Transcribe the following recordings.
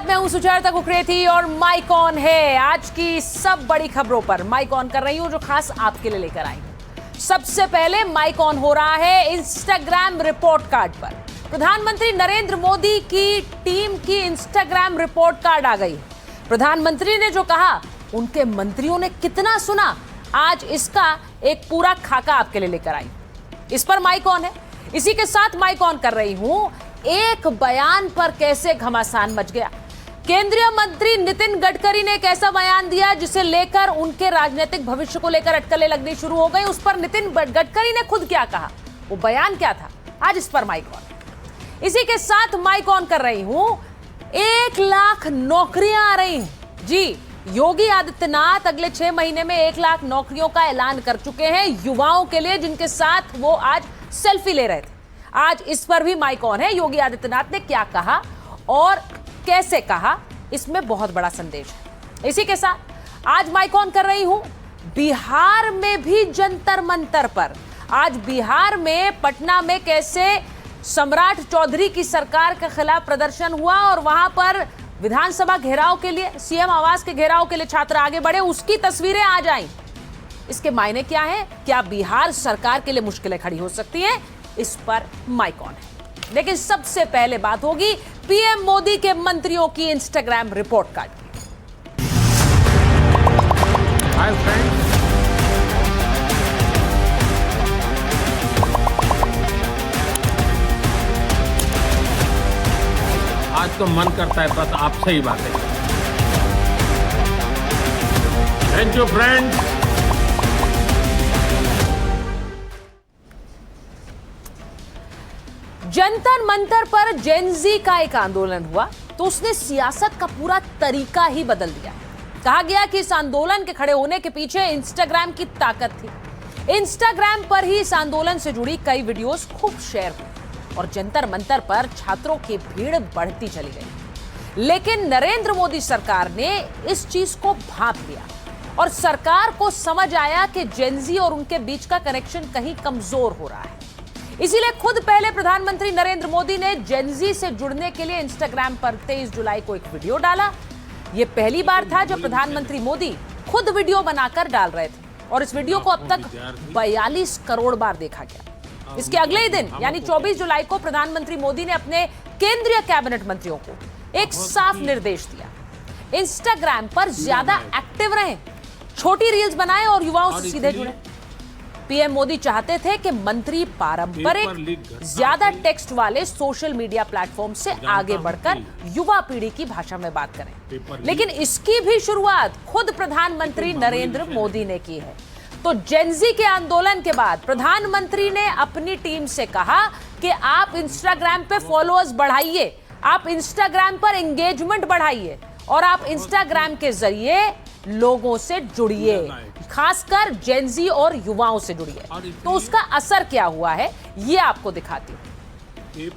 मैं हूं सुचेता कुकरेती और माइक ऑन है। आज की सब बड़ी खबरों पर माइक ऑन कर रही हूं जो खास आपके लिए लेकर आई हूं। सबसे पहले माइक ऑन हो रहा है इंस्टाग्राम रिपोर्ट कार्ड पर। प्रधानमंत्री नरेंद्र मोदी की टीम की इंस्टाग्राम रिपोर्ट कार्ड आ गई। प्रधानमंत्री ने जो कहा उनके मंत्रियों ने कितना सुना, आज इसका एक पूरा खाका आपके लिए लेकर आई। इस पर माइक ऑन है। इसी के साथ माइक ऑन कर रही हूं एक बयान पर कैसे घमासान मच गया। केंद्रीय मंत्री नितिन गडकरी ने एक ऐसा बयान दिया जिसे लेकर उनके राजनीतिक भविष्य को लेकर अटकलें लगनी शुरू हो गई। उस पर नितिन गडकरी ने खुद क्या कहा, वो बयान क्या था, आज इस पर माइक ऑन। इसी के साथ माइक ऑन कर रही हूं 1 लाख नौकरियां आ रही हैं। जी, योगी आदित्यनाथ अगले 6 महीने में 1 लाख नौकरियों का ऐलान कर चुके हैं युवाओं के लिए, जिनके साथ वो आज सेल्फी ले रहे थे। आज इस पर भी माइक ऑन है। योगी आदित्यनाथ ने क्या कहा और कैसे कहा, इसमें बहुत बड़ा संदेश है। इसी के साथ आज माइक ऑन कर रही हूं बिहार में भी जंतर मंतर पर। आज बिहार में पटना में कैसे सम्राट चौधरी की सरकार के खिलाफ प्रदर्शन हुआ और वहां पर विधानसभा घेराव के लिए, सीएम आवास के घेराव के लिए छात्र आगे बढ़े, उसकी तस्वीरें आज आई। इसके मायने क्या है, क्या बिहार सरकार के लिए मुश्किलें खड़ी हो सकती हैं, इस पर माइक ऑन है। लेकिन सबसे पहले बात होगी पीएम मोदी के मंत्रियों की इंस्टाग्राम रिपोर्ट कार्ड की। हाय फ्रेंड्स, आज तो मन करता है बस आपसे ही बातें करें। Thank you friends. Jantar Mantar पर जेनजी का एक आंदोलन हुआ तो उसने सियासत का पूरा तरीका ही बदल दिया। कहा गया कि इस आंदोलन के खड़े होने के पीछे इंस्टाग्राम की ताकत थी। इंस्टाग्राम पर ही इस आंदोलन से जुड़ी कई वीडियोस खूब शेयर हुई और जंतर मंतर पर छात्रों की भीड़ बढ़ती चली गई। लेकिन नरेंद्र मोदी सरकार ने इस चीज को भांप लिया और सरकार को समझ आया कि जेनजी और उनके बीच का कनेक्शन कहीं कमजोर हो रहा है। इसीलिए खुद पहले प्रधानमंत्री नरेंद्र मोदी ने जेनजी से जुड़ने के लिए इंस्टाग्राम पर 23 जुलाई को एक वीडियो डाला। यह पहली बार था जब प्रधानमंत्री मोदी खुद वीडियो बनाकर डाल रहे थे और इस वीडियो को अब तक 42 करोड़ बार देखा गया। इसके अगले ही दिन यानी 24 जुलाई को प्रधानमंत्री मोदी ने अपने केंद्रीय कैबिनेट मंत्रियों को एक साफ निर्देश दिया, इंस्टाग्राम पर ज्यादा एक्टिव रहें, छोटी रील्स बनाएं और युवाओं से सीधे जुड़ें। पीएम मोदी चाहते थे कि मंत्री पारंपरिक ज्यादा टेक्स्ट वाले सोशल मीडिया प्लेटफॉर्म से आगे बढ़कर युवा पीढ़ी की भाषा में बात करें, लेकिन इसकी भी शुरुआत खुद प्रधानमंत्री नरेंद्र मोदी ने की है। तो जेनजी के आंदोलन के बाद प्रधानमंत्री ने अपनी टीम से कहा कि आप इंस्टाग्राम पे फॉलोअर्स बढ़ाइए, आप इंस्टाग्राम पर एंगेजमेंट बढ़ाइए और आप इंस्टाग्राम के जरिए लोगों से जुड़िए, खासकर जेनजी और युवाओं से जुड़िए। तो उसका असर क्या हुआ है ये आपको दिखाती हूं।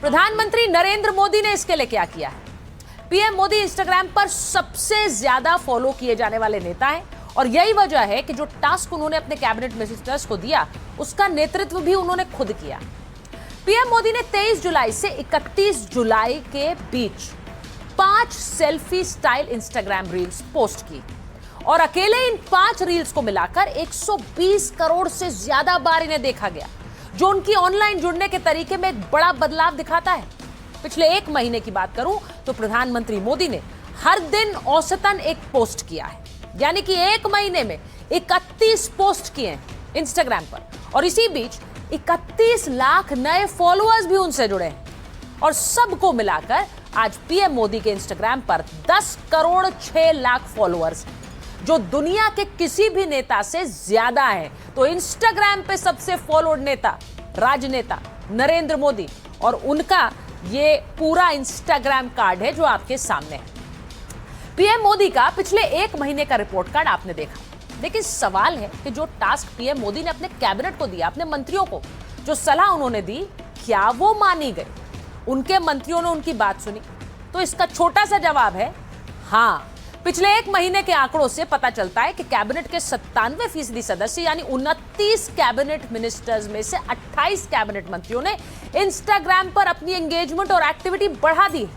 प्रधानमंत्री नरेंद्र मोदी ने इसके लिए क्या किया है। पीएम मोदी इंस्टाग्राम पर सबसे ज्यादा फॉलो किए जाने वाले नेता हैं और यही वजह है कि जो टास्क उन्होंने अपने कैबिनेट मिनिस्टर्स को दिया उसका नेतृत्व भी उन्होंने खुद किया। पीएम मोदी ने 23 जुलाई से 31 जुलाई के बीच 5 selfie style Instagram reels post की और अकेले इन 5 रील्स को मिलाकर 120 करोड़ से ज्यादा बार इन्हें देखा गया, जो उनकी ऑनलाइन जुड़ने के तरीके में एक बड़ा बदलाव दिखाता है। पिछले 1 महीने की बात करूं तो प्रधानमंत्री मोदी ने हर दिन औसतन एक पोस्ट किया है, यानी कि 1 महीने में 31 पोस्ट किए हैं इंस्टाग्राम पर और इसी बीच 31 लाख नए फॉलोअर्स भी उनसे जुड़े हैं और सबको मिलाकर आज पीएम मोदी के इंस्टाग्राम पर 10 करोड़ 6 लाख फॉलोअर्स हैं, जो दुनिया के किसी भी नेता से ज्यादा है। तो इंस्टाग्राम पे सबसे फॉलोड नेता, राजनेता नरेंद्र मोदी और उनका ये पूरा इंस्टाग्राम कार्ड है जो आपके सामने है। पीएम मोदी का पिछले 1 महीने का रिपोर्ट कार्ड आपने देखा, लेकिन सवाल है कि जो टास्क पीएम मोदी ने अपने कैबिनेट को दिया, अपने मंत्रियों को जो सलाह उन्होंने दी, क्या वो मानी गई? उनके मंत्रियों ने उनकी बात सुनी? तो इसका छोटा सा जवाब है हाँ। पिछले 1 महीने के आंकड़ों से पता चलता है कि कैबिनेट के 97% सदस्य यानी 29 कैबिनेट मिनिस्टर्स में से 28 कैबिनेट मंत्रियों ने इंस्टाग्राम पर अपनी एंगेजमेंट और एक्टिविटी बढ़ा दी।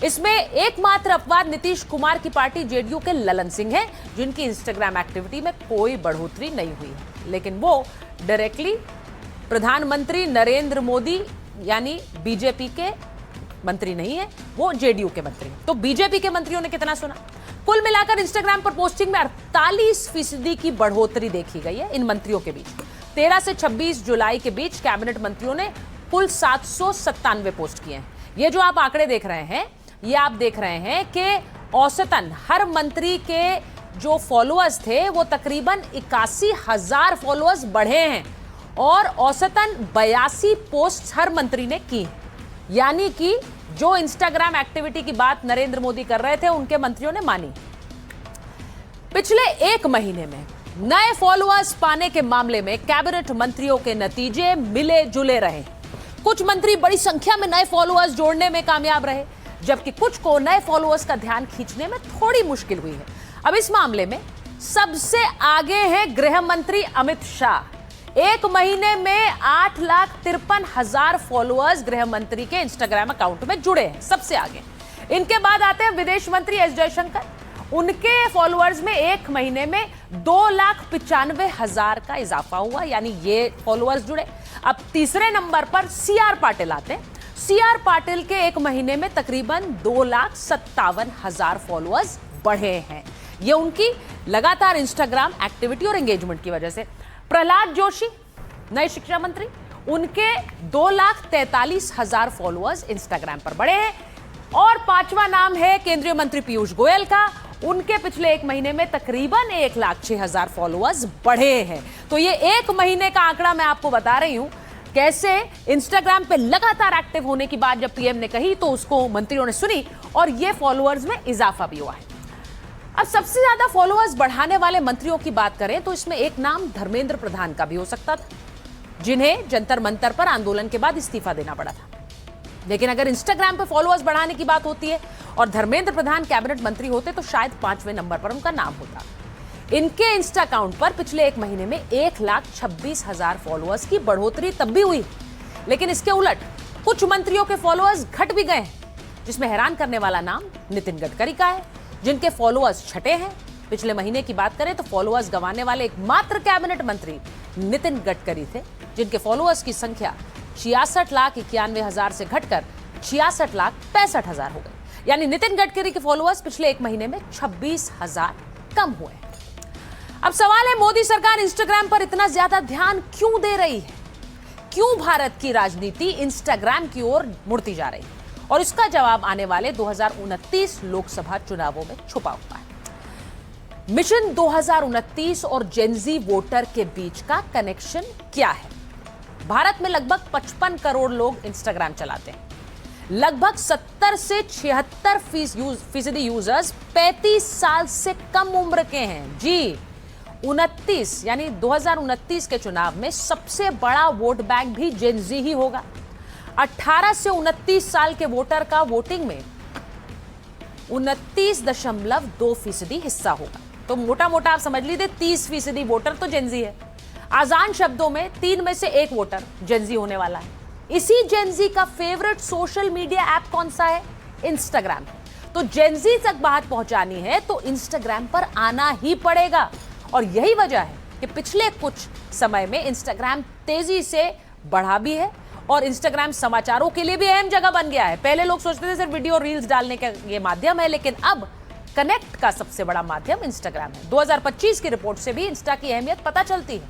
इसमें एकमात्र अपवाद नीतीश कुमार की पार्टी जेडीयू के ललन सिंह है, जिनकी इंस्टाग्राम एक्टिविटी में कोई बढ़ोतरी नहीं हुई है, लेकिन वो डायरेक्टली प्रधानमंत्री नरेंद्र मोदी यानी बीजेपी के मंत्री नहीं है, वो जेडीयू के मंत्री हैं। तो बीजेपी के मंत्रियों ने कितना सुना? कुल मिलाकर इंस्टाग्राम पर पोस्टिंग में 48% की बढ़ोतरी देखी गई है इन मंत्रियों के बीच। 13 से 26 जुलाई के बीच कैबिनेट मंत्रियों ने कुल 797 पोस्ट किए हैं। ये जो आप आंकड़े देख रहे हैं, ये आप देख रहे हैं कि औसतन हर मंत्री के जो फॉलोअर्स थे वो तकरीबन 81,000 फॉलोअर्स बढ़े हैं और औसतन 82 पोस्ट हर मंत्री ने की हैं। यानी कि जो इंस्टाग्राम एक्टिविटी की बात नरेंद्र मोदी कर रहे थे, उनके मंत्रियों ने मानी। पिछले एक महीने में नए फॉलोअर्स पाने के मामले में कैबिनेट मंत्रियों के नतीजे मिले जुले रहे। कुछ मंत्री बड़ी संख्या में नए फॉलोअर्स जोड़ने में कामयाब रहे, जबकि कुछ को नए फॉलोअर्स का ध्यान खींचने में थोड़ी मुश्किल हुई है। अब इस मामले में सबसे आगे हैं गृह मंत्री अमित शाह। एक महीने में 8,53,000 फॉलोअर्स गृह मंत्री के इंस्टाग्राम अकाउंट में जुड़े हैं, सबसे आगे। इनके बाद आते हैं विदेश मंत्री एस जयशंकर। उनके फॉलोअर्स में एक महीने में 2,95,000 का इजाफा हुआ, यानी ये फॉलोअर्स जुड़े। अब तीसरे नंबर पर सीआर पाटिल आते हैं। सीआर पाटिल के एक महीने में तकरीबन 2,57,000 फॉलोअर्स बढ़े हैं। ये उनकी लगातार इंस्टाग्राम एक्टिविटी और एंगेजमेंट की वजह से। प्रहलाद जोशी नए शिक्षा मंत्री, उनके 2,43,000 फॉलोअर्स इंस्टाग्राम पर बढ़े हैं। और पांचवा नाम है केंद्रीय मंत्री पीयूष गोयल का। उनके पिछले एक महीने में तकरीबन 1,06,000 फॉलोअर्स बढ़े हैं। तो ये एक महीने का आंकड़ा मैं आपको बता रही हूं, कैसे इंस्टाग्राम पे लगातार एक्टिव होने की बात जब पीएम ने कही तो उसको मंत्रियों ने सुनी और ये फॉलोअर्स में इजाफा भी हुआ है। अब सबसे ज्यादा फॉलोअर्स बढ़ाने वाले मंत्रियों की बात करें तो इसमें एक नाम धर्मेंद्र प्रधान का भी हो सकता था, जिन्हें जंतर मंतर पर आंदोलन के बाद इस्तीफा देना पड़ा था। लेकिन अगर इंस्टाग्राम पर फॉलोअर्स बढ़ाने की बात होती है और धर्मेंद्र प्रधान कैबिनेट मंत्री होते तो शायद 5वें नंबर पर उनका नाम होता। इनके इंस्टा अकाउंट पर पिछले एक महीने में 1,26,000 फॉलोअर्स की बढ़ोतरी तब भी हुई, लेकिन इसके उलट कुछ मंत्रियों के फॉलोअर्स घट भी गए, जिसमें हैरान करने वाला नाम नितिन गडकरी का है, जिनके फॉलोअर्स छठे हैं। पिछले महीने की बात करें तो फॉलोअर्स गंवाने वाले एकमात्र कैबिनेट मंत्री नितिन गडकरी थे, जिनके फॉलोअर्स की संख्या 66,91,000 से घटकर 66,65,000 हो गई। यानी नितिन गडकरी के फॉलोअर्स पिछले एक महीने में 26,000 कम हुए। अब सवाल है, मोदी सरकार इंस्टाग्राम पर इतना ज्यादा ध्यान क्यों दे रही है? क्यों भारत की राजनीति इंस्टाग्राम की ओर मुड़ती जा रही है? और इसका जवाब आने वाले 2029 लोकसभा चुनावों में छुपा हुआ है। मिशन 2029 और जेनजी वोटर के बीच का कनेक्शन क्या है? भारत में लगभग 55 करोड़ लोग इंस्टाग्राम चलाते हैं। लगभग 70 से 76% यूजर्स 35 साल से कम उम्र के हैं। जी, 29 यानी 2029 के चुनाव में सबसे बड़ा वोट बैंक भी जेनजी ही होगा। 18 से 29 साल के वोटर का वोटिंग में 29.2% हिस्सा होगा। तो मोटा मोटा आप समझ लीजिए 30% वोटर तो जेनजी है। आसान शब्दों में 3 में से 1 वोटर जेनजी होने वाला है। इसी जेनजी का फेवरेट सोशल मीडिया ऐप कौन सा है? इंस्टाग्राम। तो जेनजी तक बात पहुंचानी है तो इंस्टाग्राम पर आना ही पड़ेगा। और यही वजह है कि पिछले कुछ समय में इंस्टाग्राम तेजी से बढ़ा भी है और इंस्टाग्राम समाचारों के लिए भी अहम जगह बन गया है। पहले लोग सोचते थे सिर्फ वीडियो रील्स डालने का ये माध्यम है, लेकिन अब कनेक्ट का सबसे बड़ा माध्यम इंस्टाग्राम है। 2025 की रिपोर्ट से भी इंस्टा की अहमियत पता चलती है।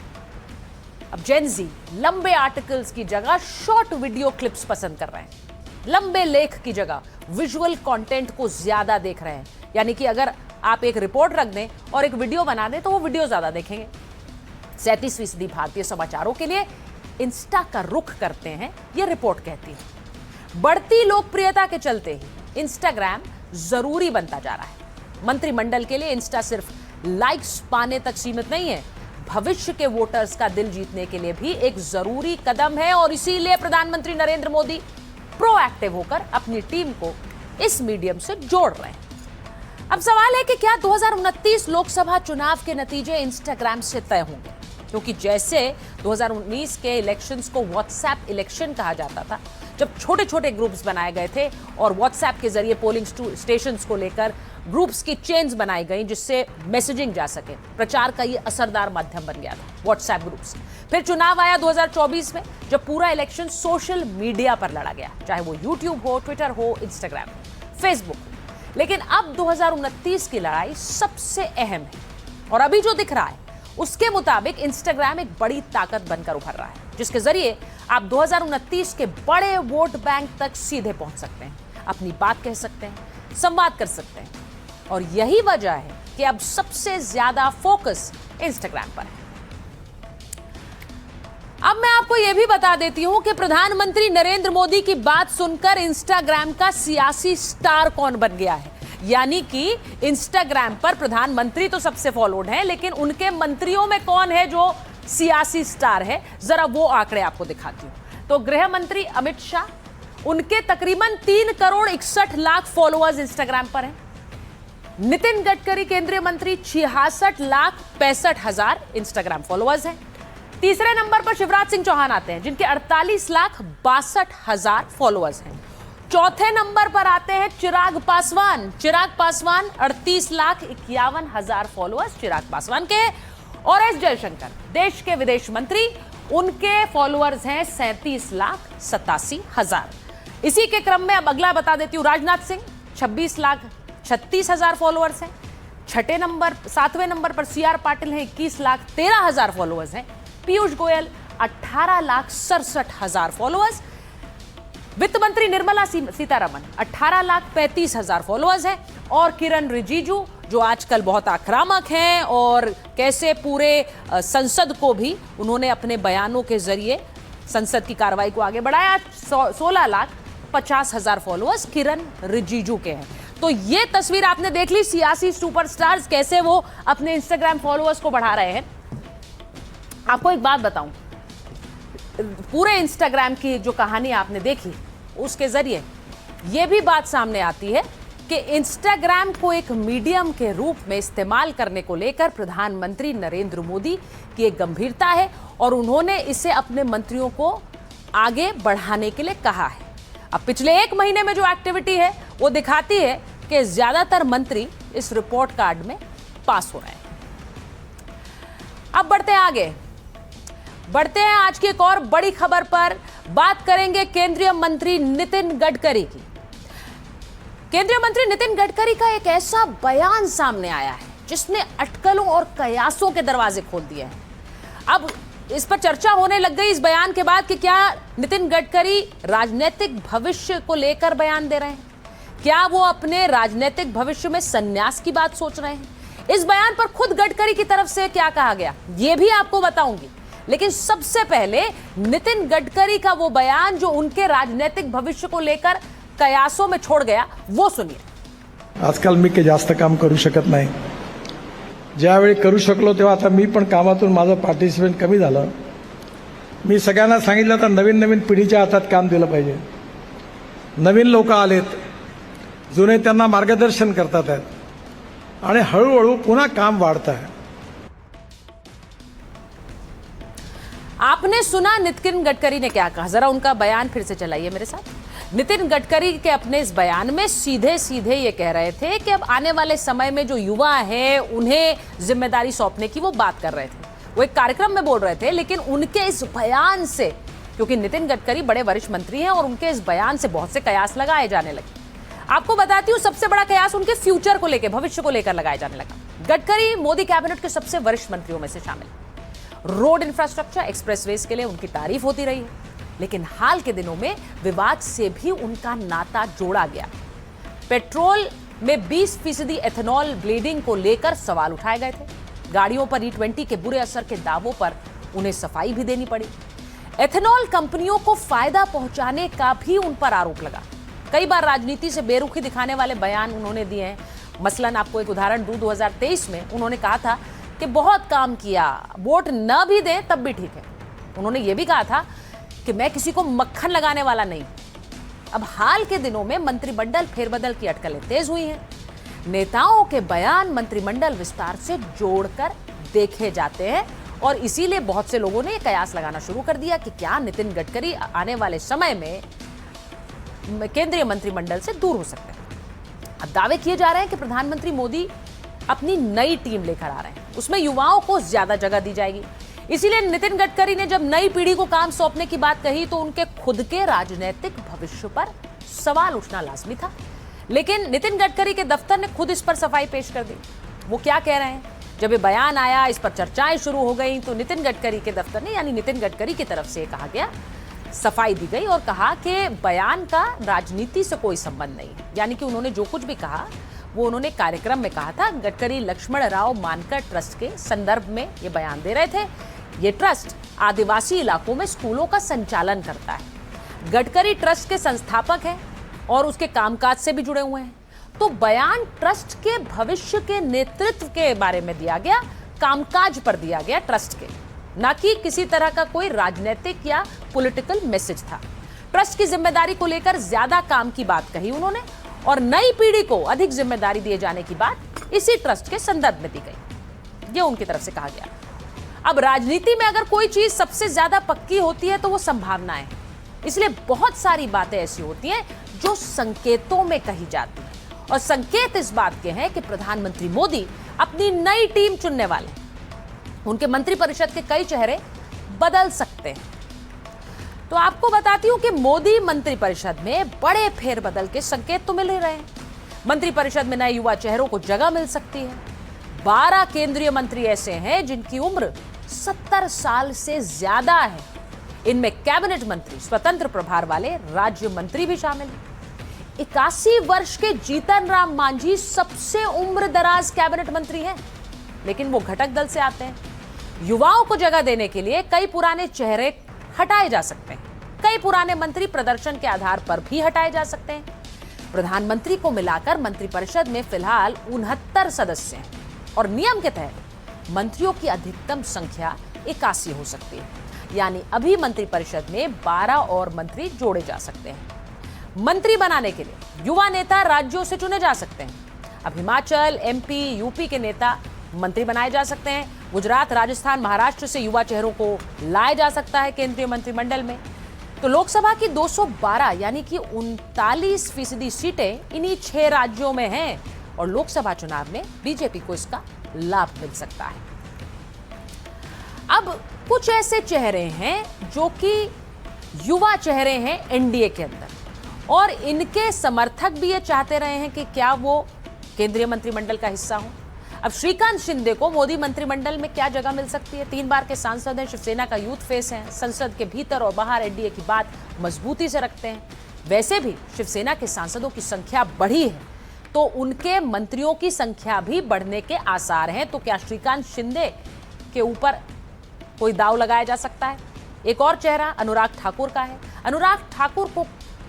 अब जेनजी लंबे आर्टिकल्स की जगह शॉर्ट वीडियो क्लिप्स पसंद कर रहे हैं। लंबे लेख की जगह विजुअल कंटेंट को ज्यादा देख रहे हैं। यानी कि अगर आप एक रिपोर्ट रख दें और एक वीडियो बना दें तो वो वीडियो ज्यादा देखेंगे। 37% भारतीय समाचारों के लिए इंस्टा का रुख करते हैं, यह रिपोर्ट कहती है। बढ़ती लोकप्रियता के चलते ही इंस्टाग्राम जरूरी बनता जा रहा है। मंत्रिमंडल के लिए इंस्टा सिर्फ लाइक्स पाने तक सीमित नहीं है, भविष्य के वोटर्स का दिल जीतने के लिए भी एक जरूरी कदम है। और इसीलिए प्रधानमंत्री नरेंद्र मोदी प्रोएक्टिव होकर अपनी टीम को इस मीडियम से जोड़ रहे हैं। अब सवाल है कि क्या 2029 लोकसभा चुनाव के नतीजे इंस्टाग्राम से तय होंगे? क्योंकि जैसे 2019 के इलेक्शंस को व्हाट्सएप इलेक्शन कहा जाता था, जब छोटे छोटे ग्रुप्स बनाए गए थे और व्हाट्सएप के जरिए पोलिंग स्टेशंस को लेकर ग्रुप्स की चेन्स बनाई गई जिससे मैसेजिंग जा सके। प्रचार का ये असरदार माध्यम बन गया था व्हाट्सएप ग्रुप्स। फिर चुनाव आया 2024 में, जब पूरा इलेक्शन सोशल मीडिया पर लड़ा गया, चाहे वो यूट्यूब हो, ट्विटर हो, इंस्टाग्राम, फेसबुक। लेकिन अब 2029 की लड़ाई सबसे अहम है और अभी जो दिख रहा है उसके मुताबिक इंस्टाग्राम एक बड़ी ताकत बनकर उभर रहा है, जिसके जरिए आप 2029 के बड़े वोट बैंक तक सीधे पहुंच सकते हैं, अपनी बात कह सकते हैं, संवाद कर सकते हैं। और यही वजह है कि अब सबसे ज्यादा फोकस इंस्टाग्राम पर है। अब मैं आपको यह भी बता देती हूं कि प्रधानमंत्री नरेंद्र मोदी की बात सुनकर इंस्टाग्राम का सियासी स्टार कौन बन गया है। यानी कि इंस्टाग्राम पर प्रधानमंत्री तो सबसे फॉलोड हैं, लेकिन उनके मंत्रियों में कौन है जो सियासी स्टार है, जरा वो आंकड़े आपको दिखाती हूं। तो गृह मंत्री अमित शाह, उनके तकरीबन 3 करोड़ 61 लाख फॉलोअर्स इंस्टाग्राम पर हैं। नितिन गडकरी केंद्रीय मंत्री 66 लाख 65 हजार इंस्टाग्राम फॉलोअर्स हैं। तीसरे नंबर पर शिवराज सिंह चौहान आते हैं, जिनके 48 लाख 62 हजार फॉलोअर्स हैं। चौथे नंबर पर आते हैं चिराग पासवान 38 लाख 51 हजार फॉलोअर्स चिराग पासवान के। और एस जयशंकर, देश के विदेश मंत्री, उनके फॉलोअर्स हैं 37 लाख 87 हजार। इसी के क्रम में अब अगला बता देती हूं, राजनाथ सिंह 26 लाख 36 हजार फॉलोअर्स हैं। 7वें नंबर पर CR पाटिल हैं, 21 लाख 13 हजार फॉलोअर्स हैं। पीयूष गोयल 18 लाख 67 हजार फॉलोअर्स। वित्त मंत्री निर्मला सीतारमण 18 लाख 35 हजार फॉलोअर्स हैं। और किरण रिजिजू, जो आजकल बहुत आक्रामक हैं और कैसे पूरे संसद को भी उन्होंने अपने बयानों के जरिए संसद की कार्रवाई को आगे बढ़ाया, 16 लाख 50 हजार फॉलोअर्स किरण रिजिजू के हैं। तो ये तस्वीर आपने देख ली, सियासी सुपरस्टार्स कैसे वो अपने इंस्टाग्राम फॉलोअर्स को बढ़ा रहे हैं। आपको एक बात बताऊं, पूरे इंस्टाग्राम की जो कहानी आपने देखी उसके जरिए यह भी बात सामने आती है कि इंस्टाग्राम को एक मीडियम के रूप में इस्तेमाल करने को लेकर प्रधानमंत्री नरेंद्र मोदी की एक गंभीरता है और उन्होंने इसे अपने मंत्रियों को आगे बढ़ाने के लिए कहा है। अब पिछले 1 महीने में जो एक्टिविटी है वो दिखाती है कि ज्यादातर मंत्री इस रिपोर्ट कार्ड में पास हो रहे हैं। अब बढ़ते हैं आज की एक और बड़ी खबर पर। बात करेंगे केंद्रीय मंत्री नितिन गडकरी की। केंद्रीय मंत्री नितिन गडकरी का एक ऐसा बयान सामने आया है जिसने अटकलों और कयासों के दरवाजे खोल दिए हैं। अब इस पर चर्चा होने लग गई इस बयान के बाद कि क्या नितिन गडकरी राजनीतिक भविष्य को लेकर बयान दे रहे हैं, क्या वो अपने राजनीतिक भविष्य में संन्यास की बात सोच रहे हैं। इस बयान पर खुद गडकरी की तरफ से क्या कहा गया ये भी आपको बताऊंगी, लेकिन सबसे पहले नितिन गडकरी का वो बयान जो उनके राजनीतिक भविष्य को लेकर कयासों में छोड़ गया वो सुनिए। आजकाल मी काही जास्त काम करू शकत नाही, ज्यावेळी करू शकलो तेव्हा आता मी पण कामातून माझं पार्टिसिपेट कमी झालं। मी सगळ्यांना सांगितलं तर नवीन नवीन पिढीच्या हातात काम दिलं पाहिजे। नवीन लोक आलेत, जुने त्यांना मार्गदर्शन करतात आहेत आणि हळूहळू पुन्हा काम वाढतं आहे। आपने सुना नितिन गडकरी ने क्या कहा, जरा उनका बयान फिर से चलाइए मेरे साथ। नितिन गडकरी के अपने इस बयान में सीधे सीधे ये कह रहे थे कि अब आने वाले समय में जो युवा है उन्हें जिम्मेदारी सौंपने की वो बात कर रहे थे। वो एक कार्यक्रम में बोल रहे थे, लेकिन उनके इस बयान से, क्योंकि नितिन गडकरी बड़े वरिष्ठ मंत्री हैं और उनके इस बयान से बहुत से कयास लगाए जाने लगे। आपको बताती हूँ, सबसे बड़ा कयास उनके फ्यूचर को लेकर, भविष्य को लेकर लगाया जाने लगा। गडकरी मोदी कैबिनेट के सबसे वरिष्ठ मंत्रियों में से शामिल। रोड इंफ्रास्ट्रक्चर, एक्सप्रेसवेज के लिए उनकी तारीफ होती रही है, लेकिन हाल के दिनों में विवाद से भी उनका नाता जोड़ा गया। पेट्रोल में 20% एथेनॉल ब्लेडिंग को लेकर सवाल उठाए गए थे। गाड़ियों पर E20 के बुरे असर के दावों पर उन्हें सफाई भी देनी पड़ी। एथेनॉल कंपनियों को फायदा पहुंचाने का भी उन पर आरोप लगा। कई बार राजनीति से बेरुखी दिखाने वाले बयान उन्होंने दिए हैं। मसलन आपको एक उदाहरण दूं, 2023 में उन्होंने कहा था कि बहुत काम किया, वोट न भी दे तब भी ठीक है। उन्होंने ये भी कहा था कि मैं किसी को मक्खन लगाने वाला नहीं। अब हाल के दिनों में मंत्रिमंडल फेरबदल की अटकलें तेज हुई हैं। नेताओं के बयान मंत्रिमंडल विस्तार से जोड़कर देखे जाते हैं और इसीलिए बहुत से लोगों ने कयास लगाना शुरू कर दिया कि क्या नितिन गडकरी आने वाले समय में केंद्रीय मंत्रिमंडल से दूर हो सकते हैं। अब दावे किए जा रहे हैं कि प्रधानमंत्री मोदी अपनी नई टीम लेकर आ रहे हैं, उसमें युवाओं को ज्यादा जगह दी जाएगी। इसीलिए नितिन गडकरी ने जब नई पीढ़ी को काम सौंपने की बात कही तो उनके खुद के राजनीतिक भविष्य पर सवाल उठना लाजमी था। लेकिन नितिन गडकरी के दफ्तर ने खुद इस पर सफाई पेश कर दी। वो क्या कह रहे हैं? जब ये बयान आया, इस पर चर्चाएं शुरू हो गई, तो नितिन गडकरी के दफ्तर ने यानी नितिन गडकरी की तरफ से कहा गया, सफाई दी गई और कहा कि बयान का राजनीति से कोई संबंध नहीं है। यानी कि उन्होंने जो कुछ भी कहा वो उन्होंने कार्यक्रम में कहा था। गडकरी लक्ष्मण राव मानकर ट्रस्ट के संदर्भ में ये बयान दे रहे थे। ये ट्रस्ट आदिवासी इलाकों में स्कूलों का संचालन करता है। गडकरी ट्रस्ट के संस्थापक हैं और उसके कामकाज से भी जुड़े हुए हैं। तो बयान ट्रस्ट के भविष्य के नेतृत्व के बारे में दिया गया, कामकाज पर दिया गया ट्रस्ट के, ना कि किसी तरह का कोई राजनीतिक या पॉलिटिकल मैसेज था। ट्रस्ट की जिम्मेदारी को लेकर ज्यादा काम की बात कही उन्होंने और नई पीढ़ी को अधिक जिम्मेदारी दिए जाने की बात इसी ट्रस्ट के संदर्भ में दी गई। ये उनकी तरफ से कहा गया। अब राजनीति में अगर कोई चीज सबसे ज्यादा पक्की होती है तो वो संभावनाएं हैं। इसलिए बहुत सारी बातें ऐसी होती हैं जो संकेतों में कही जाती हैं और संकेत इस बात के हैं कि प्रधानमंत्री मोदी अपनी नई टीम चुनने वाले हैं। उनके मंत्रिपरिषद के कई चेहरे बदल सकते हैं। तो आपको बताती हूं कि मोदी मंत्रिपरिषद में बड़े फेरबदल के संकेत तो मिल ही रहे हैं। मंत्रिपरिषद में नए युवा चेहरों को जगह मिल सकती है। 12 केंद्रीय मंत्री ऐसे हैं जिनकी उम्र 70 साल से ज्यादा है। इनमें कैबिनेट मंत्री, स्वतंत्र प्रभार वाले राज्य मंत्री भी शामिल हैं। 81 वर्ष के जीतन राम मांझी सबसे उम्र दराज कैबिनेट मंत्री हैं, लेकिन वो घटक दल से आते हैं। युवाओं को जगह देने के लिए कई पुराने चेहरे हटाए जा सकते हैं। कई पुराने मंत्री प्रदर्शन के आधार पर भी हटाए जा सकते हैं। प्रधानमंत्री को मिलाकर मंत्रिपरिषद में फिलहाल 69 सदस्य हैं और नियम के तहत मंत्रियों की अधिकतम संख्या 81 हो सकती है। यानी अभी मंत्रिपरिषद में 12 और मंत्री जोड़े जा सकते हैं। मंत्री बनाने के लिए युवा नेता राज्यों से चुने जा सकते हैं। अब हिमाचल, एमपी, यूपी के नेता मंत्री बनाए जा सकते हैं। गुजरात, राजस्थान, महाराष्ट्र से युवा चेहरों को लाया जा सकता है केंद्रीय मंत्रिमंडल में। तो लोकसभा की 212 यानी कि 39% सीटें इन्हीं 6 राज्यों में हैं और लोकसभा चुनाव में बीजेपी को इसका लाभ मिल सकता है। अब कुछ ऐसे चेहरे हैं जो कि युवा चेहरे हैं एनडीए के अंदर और इनके समर्थक भी ये चाहते रहे हैं कि क्या वो केंद्रीय मंत्रिमंडल का हिस्सा हो। अब श्रीकांत शिंदे को मोदी मंत्रिमंडल में क्या जगह मिल सकती है? 3 बार के सांसद हैं, शिवसेना का यूथ फेस है, संसद के भीतर और बाहर एनडीए की बात मजबूती से रखते हैं। वैसे भी शिवसेना के सांसदों की संख्या बढ़ी है तो उनके मंत्रियों की संख्या भी बढ़ने के आसार हैं। तो क्या श्रीकांत शिंदे के ऊपर कोई दाव लगाया जा सकता है? एक और चेहरा अनुराग ठाकुर का है। अनुराग ठाकुर को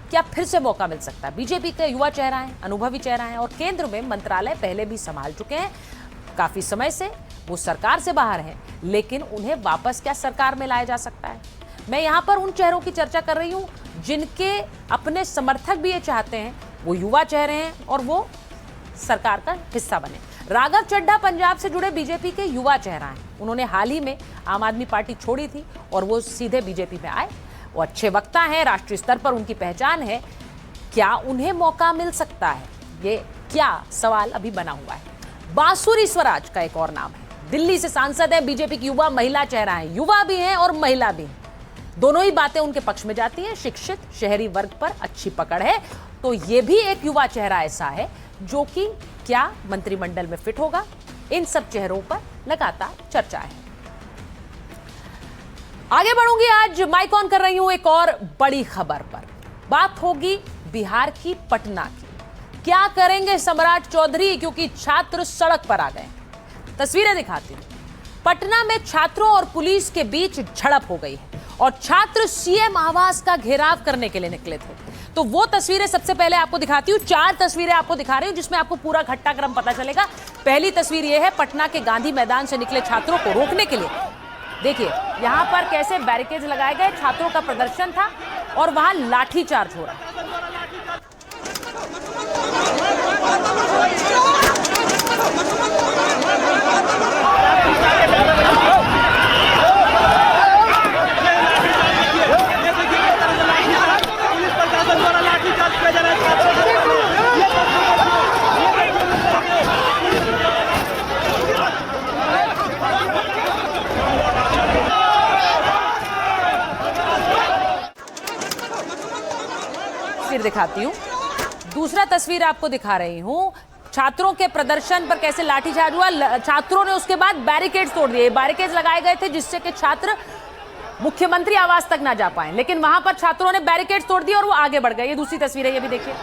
क्या फिर से मौका मिल सकता है? बीजेपी के युवा चेहरा है, अनुभवी चेहरा है और केंद्र में मंत्रालय पहले भी संभाल चुके हैं। काफी समय से वो सरकार से बाहर हैं, लेकिन उन्हें वापस क्या सरकार में लाया जा सकता है? मैं यहाँ पर उन चेहरों की चर्चा कर रही हूँ जिनके अपने समर्थक भी ये चाहते हैं वो युवा चेहरे हैं और वो सरकार का हिस्सा बने। राघव चड्ढा पंजाब से जुड़े बीजेपी के युवा चेहरा हैं। उन्होंने हाल ही में आम आदमी पार्टी छोड़ी थी और वो सीधे बीजेपी में आए। वो अच्छे वक्ता हैं, राष्ट्रीय स्तर पर उनकी पहचान है। क्या उन्हें मौका मिल सकता है? ये क्या सवाल अभी बना हुआ है। बांसुरी स्वराज का एक और नाम है। दिल्ली से सांसद है, बीजेपी की युवा महिला चेहरा है। युवा भी हैं और महिला भी हैं, दोनों ही बातें उनके पक्ष में जाती हैं। शिक्षित शहरी वर्ग पर अच्छी पकड़ है, तो ये भी एक युवा चेहरा ऐसा है जो कि क्या मंत्रिमंडल में फिट होगा। इन सब चेहरों पर लगातार चर्चा है। आगे बढ़ूंगी, आज माइक ऑन कर रही हूं एक और बड़ी खबर पर। बात होगी बिहार की, पटना की। क्या करेंगे सम्राट चौधरी, क्योंकि छात्र सड़क पर आ गए। तस्वीरें दिखाती हूं। पटना में छात्रों और पुलिस के बीच झड़प हो गई है और छात्र सीएम आवास का घेराव करने के लिए निकले थे। तो वो तस्वीरें सबसे पहले आपको दिखाती हूं। 4 तस्वीरें आपको दिखा रही हूं जिसमें आपको पूरा घटनाक्रम पता चलेगा। पहली तस्वीर ये है पटना के गांधी मैदान से निकले छात्रों को रोकने के लिए। देखिए यहां पर कैसे बैरिकेड लगाए गए, छात्रों का प्रदर्शन था और वहां लाठीचार्ज हो रहा है। पुलिस प्रशासन द्वारा लाठीचार्ज तस्वीर दिखाती हूँ। दूसरा तस्वीर आपको दिखा रही हूँ, छात्रों के प्रदर्शन पर कैसे लाठीचार्ज हुआ। छात्रों ने उसके बाद बैरिकेड्स तोड़ दिए। बैरिकेड्स लगाए गए थे जिससे कि छात्र मुख्यमंत्री आवास तक ना जा पाए, लेकिन वहां पर छात्रों ने बैरिकेड्स तोड़ दिए और वो आगे बढ़ गए। ये दूसरी तस्वीर है, ये भी देखिए।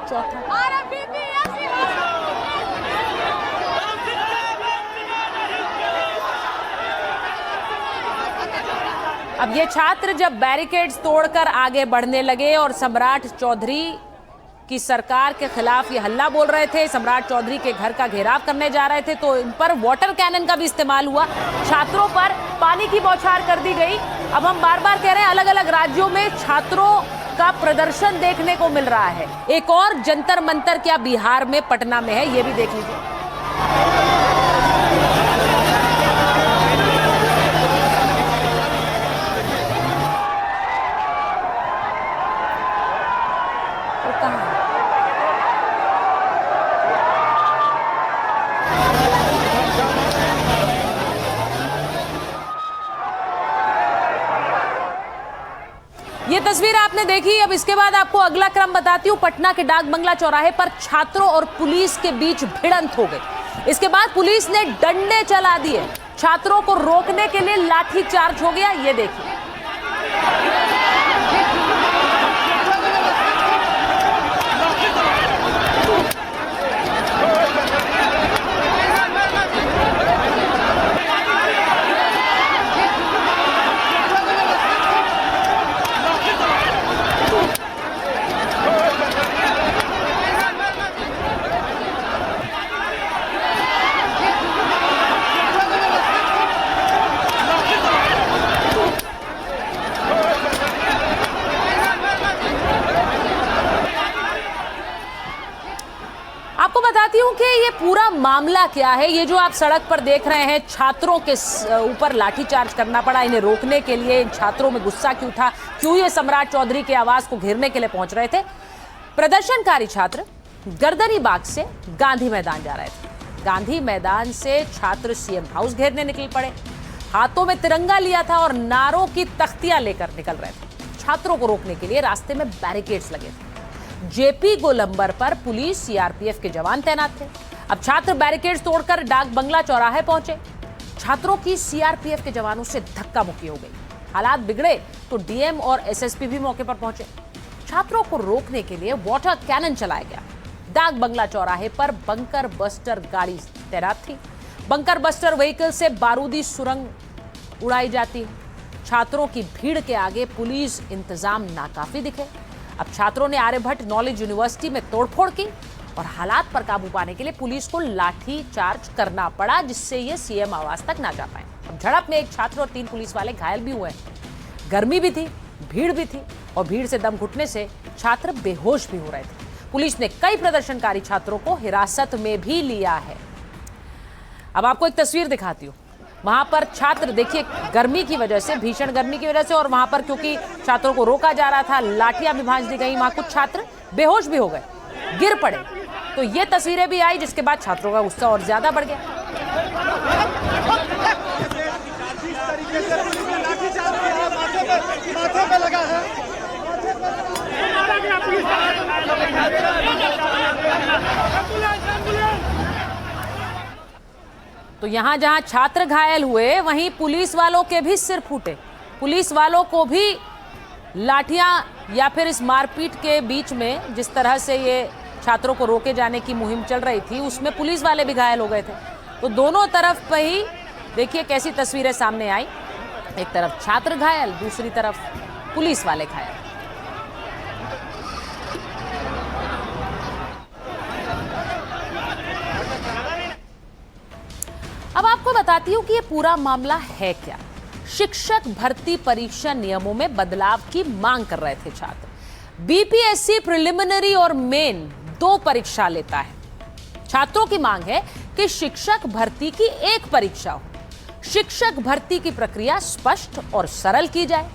चौथा अब ये छात्र जब बैरिकेड्स तोड़कर आगे बढ़ने लगे और सम्राट चौधरी की सरकार के खिलाफ ये हल्ला बोल रहे थे, सम्राट चौधरी के घर का घेराव करने जा रहे थे, तो इन पर वाटर कैनन का भी इस्तेमाल हुआ। छात्रों पर पानी की बौछार कर दी गई। अब हम बार बार कह रहे हैं, अलग अलग राज्यों में छात्रों का प्रदर्शन देखने को मिल रहा है। एक और जंतर मंतर क्या बिहार में पटना में है, ये भी देख लीजिए। ये तस्वीर आपने देखी। अब इसके बाद आपको अगला क्रम बताती हूँ। पटना के डाक बंगला चौराहे पर छात्रों और पुलिस के बीच भिड़ंत हो गई। इसके बाद पुलिस ने डंडे चला दिए। छात्रों को रोकने के लिए लाठी चार्ज हो गया, ये देखिए। आपको बताती हूं कि ये पूरा मामला क्या है। ये जो आप सड़क पर देख रहे हैं, छात्रों के ऊपर लाठीचार्ज करना पड़ा इन्हें रोकने के लिए। इन छात्रों में गुस्सा क्यों था, क्यों ये सम्राट चौधरी के आवास को घेरने के लिए पहुंच रहे थे। प्रदर्शनकारी छात्र गर्दनी बाग से गांधी मैदान जा रहे थे। गांधी मैदान से छात्र सीएम हाउस घेरने निकल पड़े। हाथों में तिरंगा लिया था और नारों की तख्तियां लेकर निकल रहे थे। छात्रों को रोकने के लिए रास्ते में बैरिकेड्स लगे थे। जेपी गोलंबर पर पुलिस सीआरपीएफ के जवान तैनात थे। अब छात्र बैरिकेड्स तोड़कर डाक बंगला चौराहे पहुंचे। छात्रों की सीआरपीएफ के जवानों से धक्का मुक्की हो गई। हालात बिगड़े तो डीएम और एसएसपी भी मौके पर पहुंचे। छात्रों को रोकने के लिए वाटर कैनन चलाया गया। डाक बंगला चौराहे पर बंकर बस्टर गाड़ी तैनात थी। बंकर बस्टर व्हीकल से बारूदी सुरंग उड़ाई जाती है। छात्रों की भीड़ के आगे पुलिस इंतजाम नाकाफी दिखे। अब छात्रों ने आर्यभट्ट नॉलेज यूनिवर्सिटी में तोड़फोड़ की और हालात पर काबू पाने के लिए पुलिस को लाठी चार्ज करना पड़ा, जिससे ये सीएम आवास तक ना जा पाए। अब झड़प में एक छात्र और 3 पुलिस वाले घायल भी हुए। गर्मी भी थी, भीड़ भी थी और भीड़ से दम घुटने से छात्र बेहोश भी हो रहे थे। पुलिस ने कई प्रदर्शनकारी छात्रों को हिरासत में भी लिया है। अब आपको एक तस्वीर दिखाती हूँ। वहां पर छात्र देखिए, गर्मी की वजह से, भीषण गर्मी की वजह से, और वहां पर क्योंकि छात्रों को रोका जा रहा था, लाठियां भी भांज दी गई। वहां कुछ छात्र बेहोश भी हो गए, गिर पड़े। तो ये तस्वीरें भी आई, जिसके बाद छात्रों का गुस्सा और ज्यादा बढ़ गया। तो यहां जहां छात्र घायल हुए, वहीं पुलिस वालों के भी सिर फूटे। पुलिस वालों को भी लाठियां या फिर इस मारपीट के बीच में जिस तरह से ये छात्रों को रोके जाने की मुहिम चल रही थी, उसमें पुलिस वाले भी घायल हो गए थे। तो दोनों तरफ पे ही देखिए कैसी तस्वीरें सामने आई। एक तरफ छात्र घायल, दूसरी तरफ पुलिस वाले घायल। अब आपको बताती हूं कि ये पूरा मामला है क्या। शिक्षक भर्ती परीक्षा नियमों में बदलाव की मांग कर रहे थे छात्र। बीपीएससी प्रिलिमिनरी और मेन 2 परीक्षा लेता है। छात्रों की मांग है कि शिक्षक भर्ती की एक परीक्षा हो। शिक्षक भर्ती की प्रक्रिया स्पष्ट और सरल की जाए।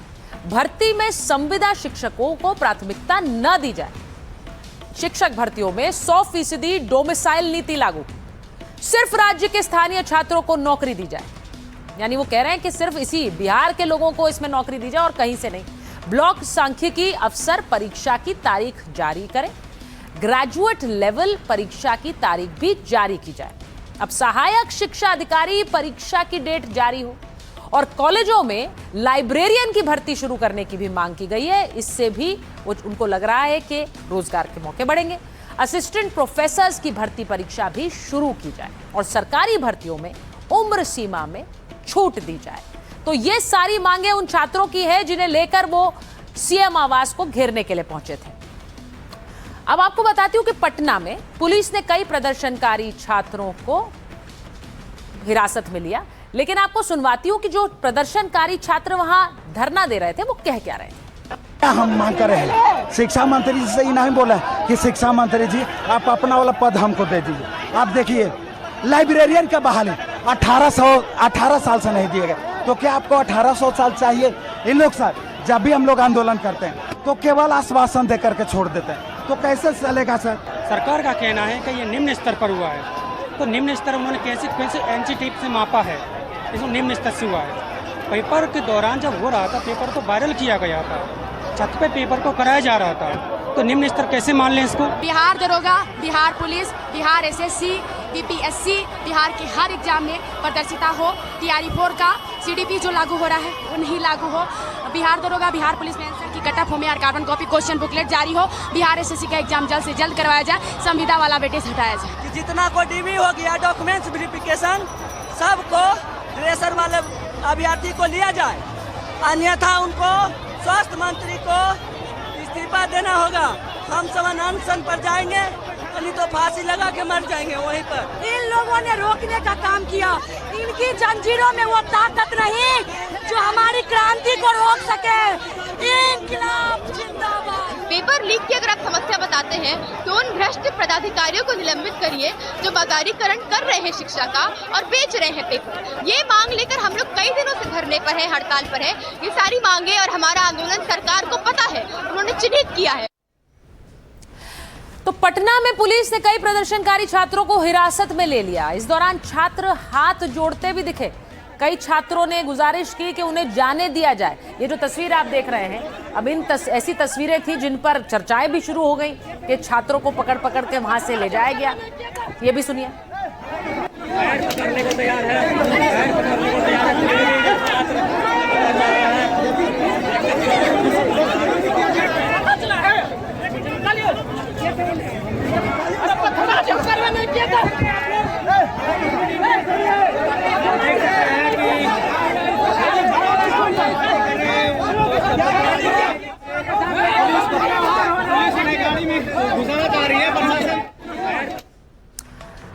भर्ती में संविदा शिक्षकों को प्राथमिकता न दी जाए। शिक्षक भर्तियों में 100% डोमिसाइल नीति लागू। सिर्फ राज्य के स्थानीय छात्रों को नौकरी दी जाए। यानी वो कह रहे हैं कि सिर्फ इसी बिहार के लोगों को इसमें नौकरी दी जाए और कहीं से नहीं। ब्लॉक सांख्यिकी अफसर परीक्षा की तारीख जारी करें। ग्रेजुएट लेवल परीक्षा की तारीख भी जारी की जाए। अब सहायक शिक्षा अधिकारी परीक्षा की डेट जारी हो और कॉलेजों में लाइब्रेरियन की भर्ती शुरू करने की भी मांग की गई है। इससे भी उनको लग रहा है कि रोजगार के मौके बढ़ेंगे। असिस्टेंट प्रोफेसर्स की भर्ती परीक्षा भी शुरू की जाए और सरकारी भर्तियों में उम्र सीमा में छूट दी जाए। तो ये सारी मांगे उन छात्रों की है जिन्हें लेकर वो सीएम आवास को घेरने के लिए पहुंचे थे। अब आपको बताती हूं कि पटना में पुलिस ने कई प्रदर्शनकारी छात्रों को हिरासत में लिया, लेकिन आपको सुनवाती हूं कि जो प्रदर्शनकारी छात्र वहां धरना दे रहे थे वो कह क्या रहे थे। हम मांग कर रहे हैं, शिक्षा मंत्री जी से ही नहीं बोला कि शिक्षा मंत्री जी आप अपना वाला पद हमको दे दीजिए। आप देखिए लाइब्रेरियन का बहाली 18 साल से नहीं दिए गए, तो क्या आपको 1800 साल चाहिए? इन लोग सर जब भी हम लोग आंदोलन करते हैं तो केवल आश्वासन दे करके छोड़ देते हैं, तो कैसे चलेगा सर? सरकार का कहना है कि ये निम्न स्तर पर हुआ है, तो निम्न स्तर उन्होंने कैसे एनसी टेप से मापा है, इसको निम्न स्तर से हुआ है। पेपर के दौरान जब हो रहा था, पेपर तो वायरल किया गया था, छत पे पेपर को कराया जा रहा था, तो निम्न स्तर कैसे मान लें इसको? बिहार दरोगा, Bihar police, Bihar SSC, BPSC, Bihar के हर एग्जाम में पारदर्शिता हो। टीआरई 4 का सीडीपी जो लागू हो रहा है वो नहीं लागू हो। बिहार दरोगा, बिहार पुलिस में आंसर की कटअप हो में और कार्बन कॉपी क्वेश्चन बुकलेट जारी हो। बिहार एसएससी का एग्जाम जल्द से जल्द करवाया जाए। संविदा वाला वेटेज हटाया जाए। जितना को डीवी हो गया डॉक्यूमेंट्स वेरिफिकेशन सबको ड्रेसर वाले अभ्यर्थी को लिया जाए, अन्यथा उनको स्वास्थ्य मंत्री को इस्तीफा देना होगा। हम सब अनशन पर जाएंगे, नहीं तो फांसी लगा के मर जाएंगे वहीं पर। इन लोगों ने रोकने का काम किया, इनकी जंजीरों में वो ताकत नहीं जो हमारी क्रांति को रोक सके। इंकलाब जिंदाबाद। पेपर लीक की अगर आप समस्या बताते हैं तो उन भ्रष्ट पदाधिकारियों को निलंबित करिए जो बाजारीकरण कर रहे हैं शिक्षा का और बेच रहे हैं पेपर। ये मांग लेकर हम लोग कई दिनों से धरने पर है, हड़ताल पर है। ये सारी मांगे और हमारा आंदोलन सरकार को पता है, उन्होंने चिन्हित किया है। तो पटना में पुलिस ने कई प्रदर्शनकारी छात्रों को हिरासत में ले लिया। इस दौरान छात्र हाथ जोड़ते भी दिखे। कई छात्रों ने गुजारिश की कि उन्हें जाने दिया जाए। ये जो तस्वीर आप देख रहे हैं, अब ऐसी तस्वीरें थी जिन पर चर्चाएं भी शुरू हो गई कि छात्रों को पकड़ पकड़ के वहां से ले जाया गया। ये भी सुनिए।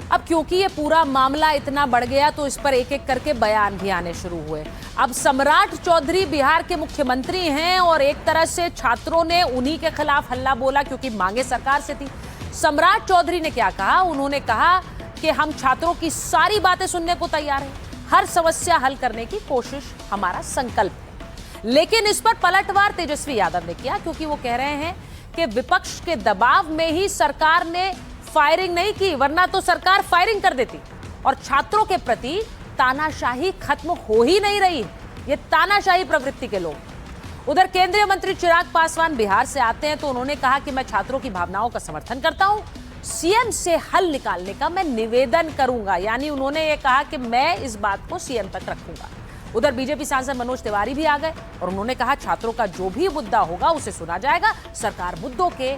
अब क्योंकि ये पूरा मामला इतना बढ़ गया तो इस पर एक एक करके बयान भी आने शुरू हुए। अब सम्राट चौधरी बिहार के मुख्यमंत्री हैं और एक तरह से छात्रों ने उन्हीं के खिलाफ हल्ला बोला क्योंकि मांगे सरकार से थी। सम्राट चौधरी ने क्या कहा? उन्होंने कहा कि हम छात्रों की सारी बातें सुनने को तैयार हैं, हर समस्या हल करने की कोशिश हमारा संकल्प है। लेकिन इस पर पलटवार तेजस्वी यादव ने किया क्योंकि वो कह रहे हैं कि विपक्ष के दबाव में ही सरकार ने फायरिंग नहीं की, वरना तो सरकार फायरिंग कर देती और छात्रों के प्रति तानाशाही खत्म हो ही नहीं रही। ये तानाशाही प्रवृत्ति के लोग। उधर केंद्रीय मंत्री चिराग पासवान बिहार से आते हैं तो उन्होंने कहा कि मैं छात्रों की भावनाओं का समर्थन करता हूं, सीएम से हल निकालने का मैं निवेदन करूंगा। यानी उन्होंने ये कहा कि मैं इस बात को सीएम तक रखूंगा। उधर बीजेपी सांसद मनोज तिवारी भी आ गए और उन्होंने कहा छात्रों का जो भी मुद्दा होगा उसे सुना जाएगा, सरकार मुद्दों के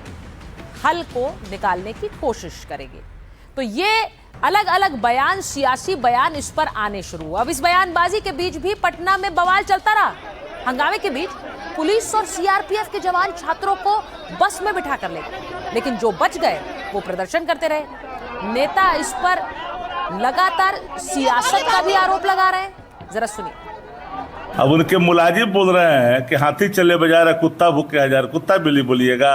हल को निकालने की कोशिश करेगी। तो ये अलग अलग बयान, सियासी बयान इस पर आने शुरू हुआ। अब इस बयानबाजी के बीच भी पटना में बवाल चलता रहा। हंगामे के बीच पुलिस और सीआरपीएफ के जवान छात्रों को बस में बिठा कर ले गए, लेकिन जो बच गए वो प्रदर्शन करते रहे। नेता इस पर लगातार सियासत का भी आरोप लगा रहे हैं। जरा सुनिए। अब उनके मुलाजिम बोल रहे हैं कि हाथी चले बाजार, कुत्ता भूखे हजार, कुत्ता बिल्ली बोलिएगा।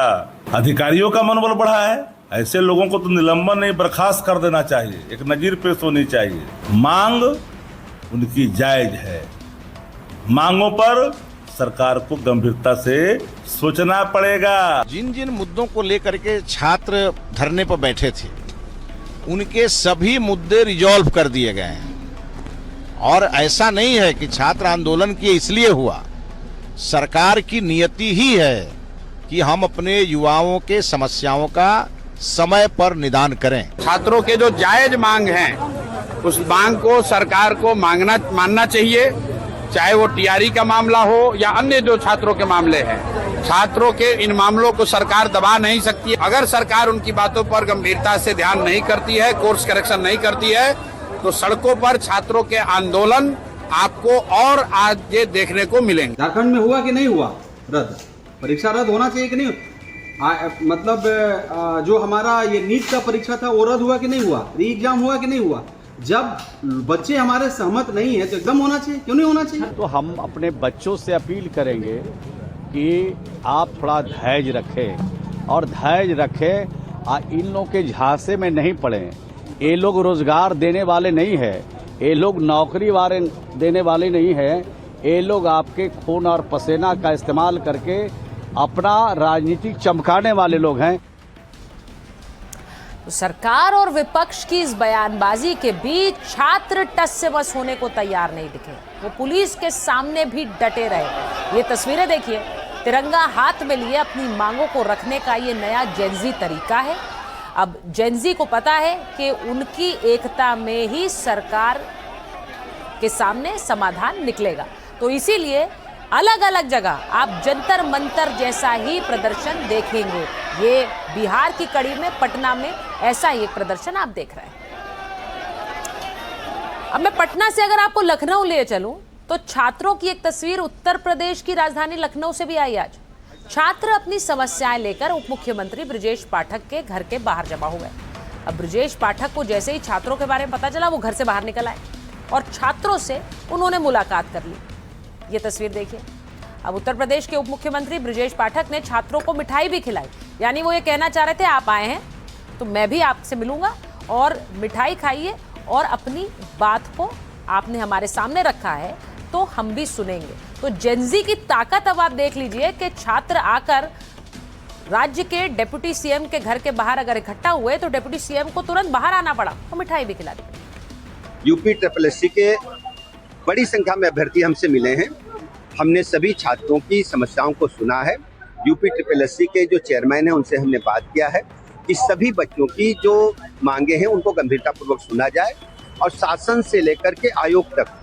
अधिकारियों का मनोबल बढ़ा है। ऐसे लोगों को तो निलंबन नहीं, बर्खास्त कर देना चाहिए, एक नजीर पेश होनी चाहिए। मांग उनकी जायज है, मांगों पर सरकार को गंभीरता से सोचना पड़ेगा। जिन जिन मुद्दों को लेकर के छात्र धरने पर बैठे थे उनके सभी मुद्दे रिजॉल्व कर दिए गए हैं। और ऐसा नहीं है कि छात्र आंदोलन की इसलिए हुआ, सरकार की नियति ही है कि हम अपने युवाओं के समस्याओं का समय पर निदान करें। छात्रों के जो जायज मांग हैं उस मांग को सरकार को मानना चाहिए, चाहे वो टीआरई का मामला हो या अन्य जो छात्रों के मामले हैं। छात्रों के इन मामलों को सरकार दबा नहीं सकती। अगर सरकार उनकी बातों पर गंभीरता से ध्यान नहीं करती है, कोर्स करेक्शन नहीं करती है, तो सड़कों पर छात्रों के आंदोलन आपको और आगे देखने को मिलेंगे। झारखंड में हुआ कि नहीं हुआ रद्द? परीक्षा रद्द होना चाहिए कि नहीं? जो हमारा ये नीट का परीक्षा था वो रद्द हुआ कि नहीं हुआ? री एग्जाम हुआ कि नहीं हुआ? जब बच्चे हमारे सहमत नहीं है तो एकदम होना चाहिए, क्यों नहीं होना चाहिए? तो हम अपने बच्चों से अपील करेंगे कि आप थोड़ा धैर्य रखें और धैर्य रखें। इन लोगों के झांसे में नहीं पड़े। ये लोग रोजगार देने वाले नहीं है, ये लोग नौकरी वाले देने वाले नहीं है। ये लोग आपके खून और पसीना का इस्तेमाल करके अपना राजनीतिक चमकाने वाले लोग हैं। तो सरकार और विपक्ष की इस बयानबाजी के बीच छात्र टस से बस होने को तैयार नहीं दिखे। वो पुलिस के सामने भी डटे रहे। ये तस्वीरें देखिए, तिरंगा हाथ में लिए अपनी मांगों को रखने का ये नया जेनजी तरीका है। अब जेनजी को पता है कि उनकी एकता में ही सरकार के सामने समाधान निकलेगा, तो इसीलिए अलग अलग जगह आप जंतर मंतर जैसा ही प्रदर्शन देखेंगे। ये बिहार की कड़ी में पटना में ऐसा ही एक प्रदर्शन आप देख रहे हैं। अब मैं पटना से अगर आपको लखनऊ ले चलूं तो छात्रों की एक तस्वीर उत्तर प्रदेश की राजधानी लखनऊ से भी आई आज। छात्र अपनी समस्याएं लेकर उप मुख्यमंत्री ब्रजेश पाठक के घर के बाहर जमा हुए। अब ब्रजेश पाठक को जैसे ही छात्रों के बारे में पता चला वो घर से बाहर निकल आए और छात्रों से उन्होंने मुलाकात कर ली। ये तस्वीर देखिए। अब उत्तर प्रदेश के उप मुख्यमंत्री ब्रजेश पाठक ने छात्रों को मिठाई भी खिलाई, यानी वो ये कहना चाह रहे थे आप आए हैं तो मैं भी आपसे मिलूंगा और मिठाई खाइए और अपनी बात को आपने हमारे सामने रखा है तो हम भी सुनेंगे। तो जेनजी की ताकत अब आप देख लीजिए कि छात्र आकर राज्य के डिप्टी सीएम के घर के बाहर अगर इकट्ठा हुए तो डिप्टी सीएम को तुरंत बाहर आना पड़ा और मिठाई भी खिला दी। यूपी SSC के बड़ी संख्या में अभ्यर्थी हमसे मिले हैं। हमने सभी छात्रों की समस्याओं को सुना है। यूपी SSC के जो चेयरमैन हैं उनसे हमने बात किया है कि सभी बच्चों की जो मांगे हैं उनको गंभीरतापूर्वक सुना जाए और शासन से लेकर के आयोग तक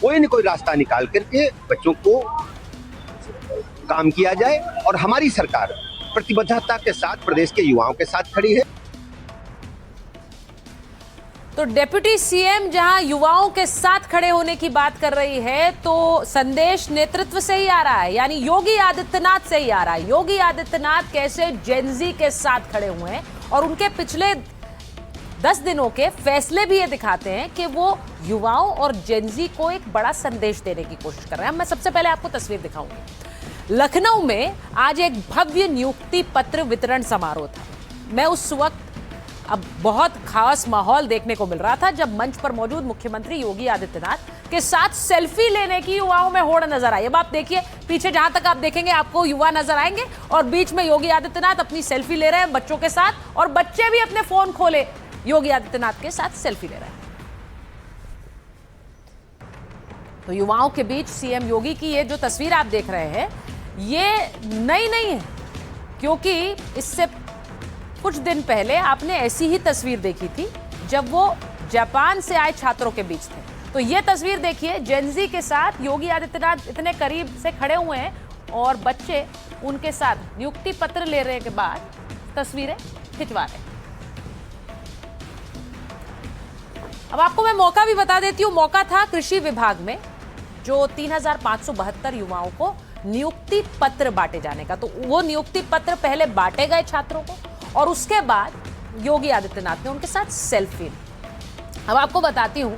कोई न कोई रास्ता निकाल करके बच्चों को काम किया जाए। और हमारी सरकार प्रतिबद्धता के साथ प्रदेश के युवाओं के साथ खड़ी है। तो डिप्टी सीएम जहां युवाओं के साथ खड़े होने की बात कर रही है तो संदेश नेतृत्व से ही आ रहा है, यानी योगी आदित्यनाथ से ही आ रहा है। योगी आदित्यनाथ कैसे जेनजी के साथ खड़े हुए हैं और उनके पिछले 10 दिनों के फैसले भी ये दिखाते हैं कि वो युवाओं और जेनजी को एक बड़ा संदेश देने की कोशिश कर रहे हैं। मैं सबसे पहले आपको तस्वीर दिखाऊंगी। लखनऊ में आज एक भव्य नियुक्ति पत्र वितरण समारोह था। मैं उस वक्त अब बहुत खास माहौल देखने को मिल रहा था जब मंच पर मौजूद मुख्यमंत्री योगी आदित्यनाथ के साथ सेल्फी लेने की युवाओं में होड़ नजर आई। अब आप देखिए पीछे जहां तक आप देखेंगे आपको युवा नजर आएंगे और बीच में योगी आदित्यनाथ अपनी सेल्फी ले रहे हैं बच्चों के साथ और बच्चे भी अपने फोन खोले योगी आदित्यनाथ के साथ सेल्फी ले रहे हैं। तो युवाओं के बीच सीएम योगी की ये जो तस्वीर आप देख रहे हैं ये नई नहीं है, क्योंकि इससे कुछ दिन पहले आपने ऐसी ही तस्वीर देखी थी जब वो जापान से आए छात्रों के बीच थे। तो ये तस्वीर देखिए, जेनजी के साथ योगी आदित्यनाथ इतने करीब से खड़े हुए हैं और बच्चे उनके साथ नियुक्ति पत्र ले रहे के बाद तस्वीरें खिंचवा रहे हैं। अब आपको मैं मौका भी बता देती हूँ। मौका था कृषि विभाग में जो 3572 युवाओं को नियुक्ति पत्र बांटे जाने का। तो वो नियुक्ति पत्र पहले बांटे गए छात्रों को और उसके बाद योगी आदित्यनाथ ने उनके साथ सेल्फी ली। अब आपको बताती हूं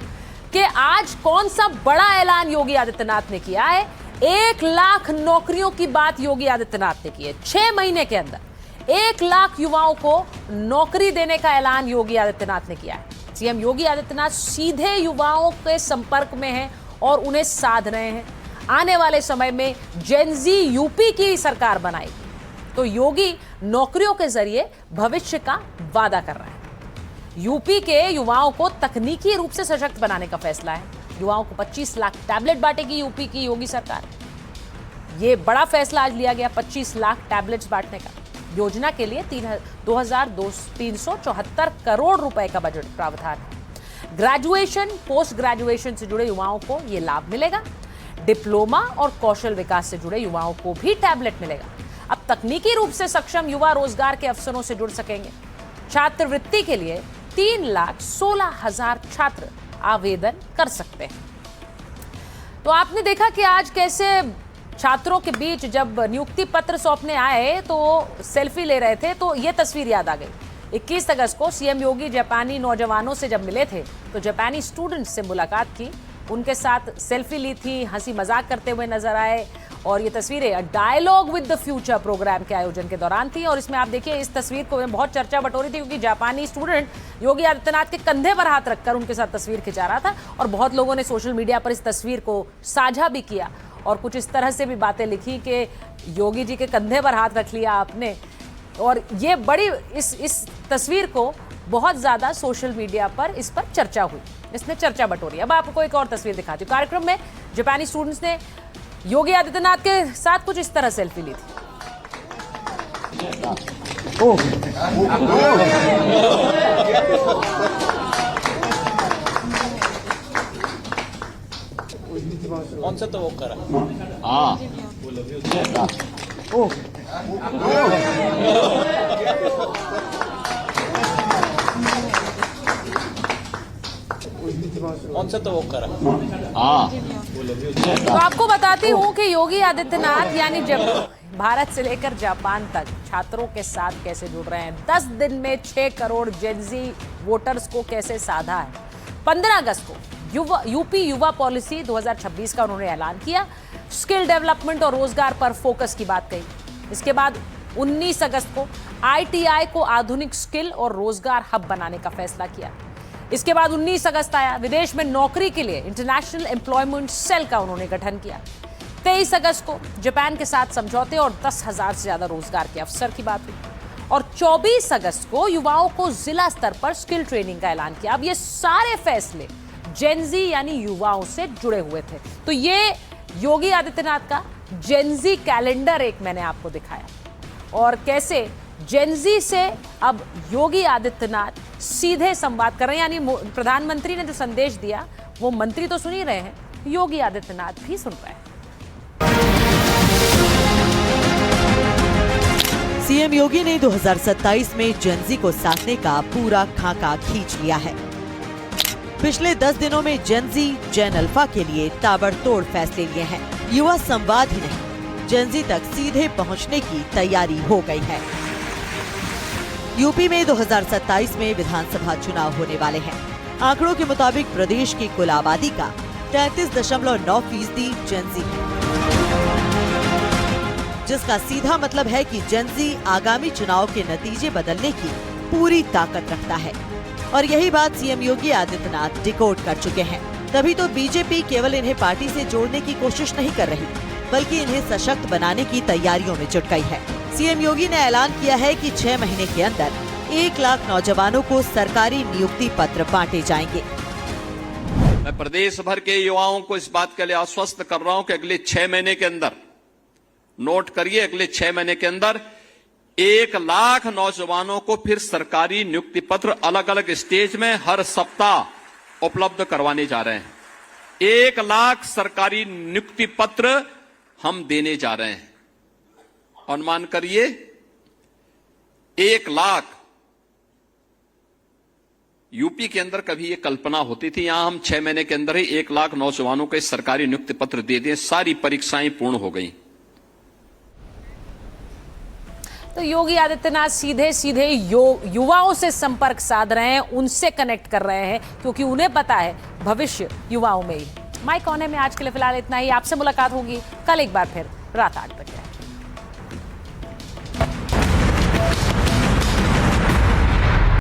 कि आज कौन सा बड़ा ऐलान योगी आदित्यनाथ ने किया है। 1 लाख नौकरियों की बात योगी आदित्यनाथ ने की है। 6 महीने के अंदर 1 लाख युवाओं को नौकरी देने का ऐलान योगी आदित्यनाथ ने किया है। सीएम योगी आदित्यनाथ सीधे युवाओं के संपर्क में हैं और उन्हें साध रहे हैं। आने वाले समय में जेनजी यूपी की सरकार बनाएगी तो योगी नौकरियों के जरिए भविष्य का वादा कर रहा है। यूपी के युवाओं को तकनीकी रूप से सशक्त बनाने का फैसला है। युवाओं को 25 लाख टैबलेट बांटेगी यूपी की योगी सरकार। ये बड़ा फैसला आज लिया गया, 25 लाख टैबलेट्स बांटने का। योजना के लिए 374 करोड़ रुपए का बजट प्रावधान है। ग्रेजुएशन, पोस्ट ग्रेजुएशन से जुड़े युवाओं को यह लाभ मिलेगा। डिप्लोमा और कौशल विकास से जुड़े युवाओं को भी टैबलेट मिलेगा। अब तकनीकी रूप से सक्षम युवा रोजगार के अवसरों से जुड़ सकेंगे। छात्रवृत्ति के लिए 3,16,000 छात्र आवेदन कर सकते हैं। तो आपने देखा कि आज कैसे छात्रों के बीच जब नियुक्ति पत्र सौंपने आए तो सेल्फी ले रहे थे, तो यह तस्वीर याद आ गई। 21 अगस्त को सीएम योगी जापानी नौजवानों से जब मिले थे तो जापानी स्टूडेंट्स से मुलाकात की, उनके साथ सेल्फी ली थी, हंसी मजाक करते हुए नजर आए। और ये तस्वीरें dialogue with the future program के आयोजन के दौरान थी। और इसमें आप देखिए, इस तस्वीर को बहुत चर्चा बटोरी थी क्योंकि जापानी स्टूडेंट योगी आदित्यनाथ के कंधे पर हाथ रखकर उनके साथ तस्वीर खिंचा रहा था। और बहुत लोगों ने सोशल मीडिया पर इस तस्वीर को साझा भी किया और कुछ इस तरह से भी बातें लिखी कि योगी जी के कंधे पर हाथ रख लिया आपने। और ये बड़ी इस तस्वीर को बहुत ज्यादा सोशल मीडिया पर इस पर चर्चा हुई, इसने चर्चा बटोरी। अब आपको एक और तस्वीर दिखाती हूँ। कार्यक्रम में जापानी स्टूडेंट्स ने योगी आदित्यनाथ के साथ कुछ इस तरह सेल्फी ली थी। कौन सा तो वो करा? हाँ कौन सा तो वो करा? हाँ। तो आपको बताती हूँ कि योगी आदित्यनाथ यानी जब भारत से लेकर जापान तक छात्रों के साथ कैसे जुड़ रहे हैं। 10 दिन में 6 करोड़ जेनजी वोटर्स को कैसे साधा है। 15 अगस्त को यूपी युवा पॉलिसी 2026 का उन्होंने ऐलान किया। स्किल डेवलपमेंट और रोजगार पर फोकस की बात कही। इसके बाद 19 अगस्त को ITI को आधुनिक स्किल और रोजगार हब बनाने का फैसला किया। इसके बाद 19 अगस्त आया, विदेश में नौकरी के लिए इंटरनेशनल एम्प्लॉयमेंट सेल का उन्होंने गठन किया। 23 अगस्त को जापान के साथ समझौते और 10,000 से ज्यादा रोजगार के अवसर की बात हुई। और 24 अगस्त को युवाओं को जिला स्तर पर स्किल ट्रेनिंग का ऐलान किया। अब ये सारे फैसले जेनजी यानी युवाओं से जुड़े हुए थे। तो ये योगी आदित्यनाथ का जेनजी कैलेंडर एक मैंने आपको दिखाया और कैसे जेनजी से अब योगी आदित्यनाथ सीधे संवाद कर रहे हैं। यानी प्रधानमंत्री ने जो संदेश दिया वो मंत्री तो सुन ही रहे हैं, योगी आदित्यनाथ भी सुन रहे हैं। सीएम योगी ने 2027 में जेनजी को साधने का पूरा खाका खींच लिया है। पिछले 10 दिनों में जेनजी जेन अल्फा के लिए ताबड़तोड़ फैसले लिए हैं। युवा संवाद ही नहीं, जेनजी तक सीधे पहुंचने की तैयारी हो गई है। यूपी में 2027 में विधानसभा चुनाव होने वाले हैं। आंकड़ों के मुताबिक प्रदेश की कुल आबादी का 33.9% जेनजी है, जिसका सीधा मतलब है कि जेनजी आगामी चुनाव के नतीजे बदलने की पूरी ताकत रखता है। और यही बात सीएम योगी आदित्यनाथ डिकोड कर चुके हैं। तभी तो बीजेपी केवल इन्हें पार्टी से जोड़ने की कोशिश नहीं कर रही, बल्कि इन्हें सशक्त बनाने की तैयारियों में जुट गई है। सीएम योगी ने ऐलान किया है कि 6 महीने के अंदर 1 लाख नौजवानों को सरकारी नियुक्ति पत्र बांटे जाएंगे। मैं प्रदेश भर के युवाओं को इस बात के लिए आश्वस्त कर रहा हूं कि अगले 6 महीने के अंदर, नोट करिए, अगले 6 महीने के अंदर 1 लाख नौजवानों को फिर सरकारी नियुक्ति पत्र अलग अलग स्टेज में हर सप्ताह उपलब्ध करवाने जा रहे हैं। 1 लाख सरकारी नियुक्ति पत्र हम देने जा रहे हैं। अनुमान करिए 1 लाख। यूपी के अंदर कभी ये कल्पना होती थी, यहां हम 6 महीने के अंदर ही 1 लाख नौजवानों को सरकारी नियुक्ति पत्र दे दें। सारी परीक्षाएं पूर्ण हो गई। तो योगी आदित्यनाथ सीधे सीधे युवाओं से संपर्क साध रहे हैं, उनसे कनेक्ट कर रहे हैं, क्योंकि उन्हें पता है भविष्य युवाओं में ही है। माइक कोने में आज के लिए फिलहाल इतना ही। आपसे मुलाकात होगी कल एक बार फिर रात 8 बजे।